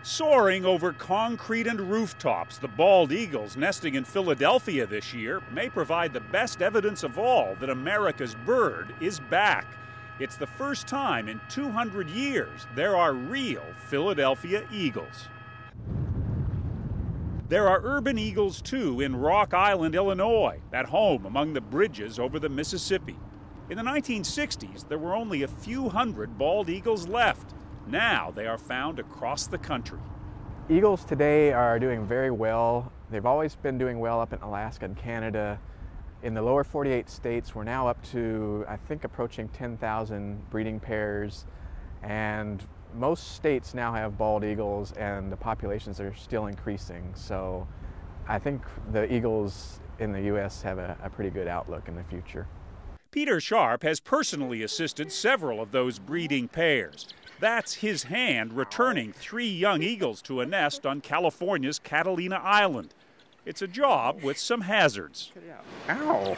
Soaring over concrete and rooftops, the bald eagles nesting in Philadelphia this year may provide the best evidence of all that America's bird is back. It's the first time in 200 years there are real Philadelphia eagles. There are urban eagles, too, in Rock Island, Illinois, at home among the bridges over the Mississippi. In the 1960s, there were only a few hundred bald eagles left. Now they are found across the country. Eagles today are doing very well. They've always been doing well up in Alaska and Canada. In the lower 48 states, we're now up to, I think, approaching 10,000 breeding pairs. And most states now have bald eagles, and the populations are still increasing. So I think the eagles in the U.S. have a pretty good outlook in the future. Peter Sharpe has personally assisted several of those breeding pairs. That's his hand returning 3 young eagles to a nest on California's Catalina Island. It's a job with some hazards. Ow!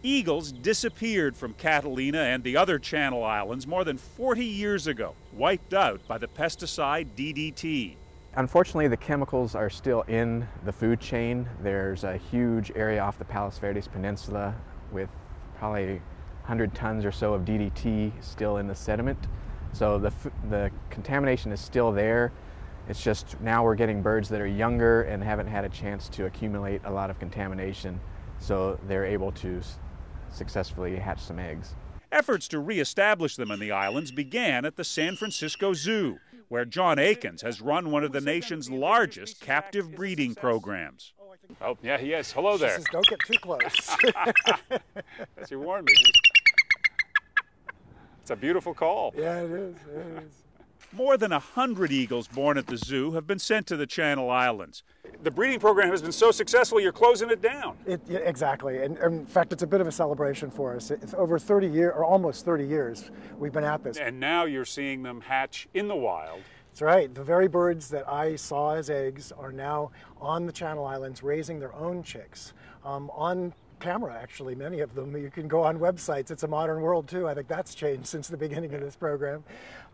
Eagles disappeared from Catalina and the other Channel Islands more than 40 years ago, wiped out by the pesticide DDT. Unfortunately, the chemicals are still in the food chain. There's a huge area off the Palos Verdes Peninsula with probably 100 tons or so of DDT still in the sediment. So the contamination is still there. It's just now we're getting birds that are younger and haven't had a chance to accumulate a lot of contamination, so they're able to successfully hatch some eggs. Efforts to reestablish them in the islands began at the San Francisco Zoo, where John Aikens has run one of the nation's largest captive breeding programs. Oh, yeah, he is. Hello there. She says, don't get too close. As you warned me. It's a beautiful call. Yeah, it is. It is. More than 100 eagles born at the zoo have been sent to the Channel Islands. The breeding program has been so successful, you're closing it down. Yeah, exactly. And in fact, it's a bit of a celebration for us. It's over 30 years, or almost 30 years, we've been at this. And now you're seeing them hatch in the wild. That's right. The very birds that I saw as eggs are now on the Channel Islands raising their own chicks. On camera, actually, many of them. You can go on websites. It's a modern world, too. I think that's changed since the beginning of this program.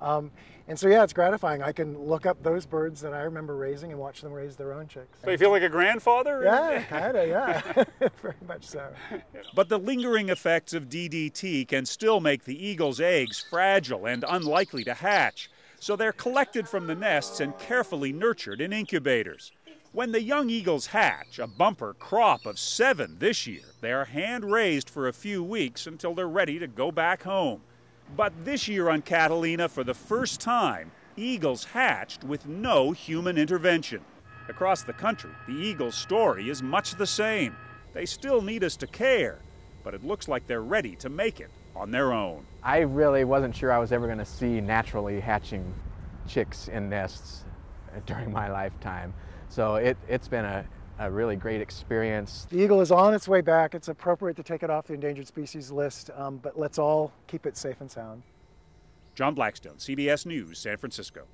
And so, yeah, it's gratifying. I can look up those birds that I remember raising and watch them raise their own chicks. So you feel like a grandfather? Yeah, kind of, yeah. Very much so. But the lingering effects of DDT can still make the eagle's eggs fragile and unlikely to hatch. So they're collected from the nests and carefully nurtured in incubators. When the young eagles hatch, a bumper crop of 7 this year, they are hand-raised for a few weeks until they're ready to go back home. But this year on Catalina, for the first time, eagles hatched with no human intervention. Across the country, the eagle's story is much the same. They still need us to care, but it looks like they're ready to make it on their own. I really wasn't sure I was ever going to see naturally hatching chicks in nests during my lifetime. So it's been a really great experience. The eagle is on its way back. It's appropriate to take it off the endangered species list, but let's all keep it safe and sound. John Blackstone, CBS News, San Francisco.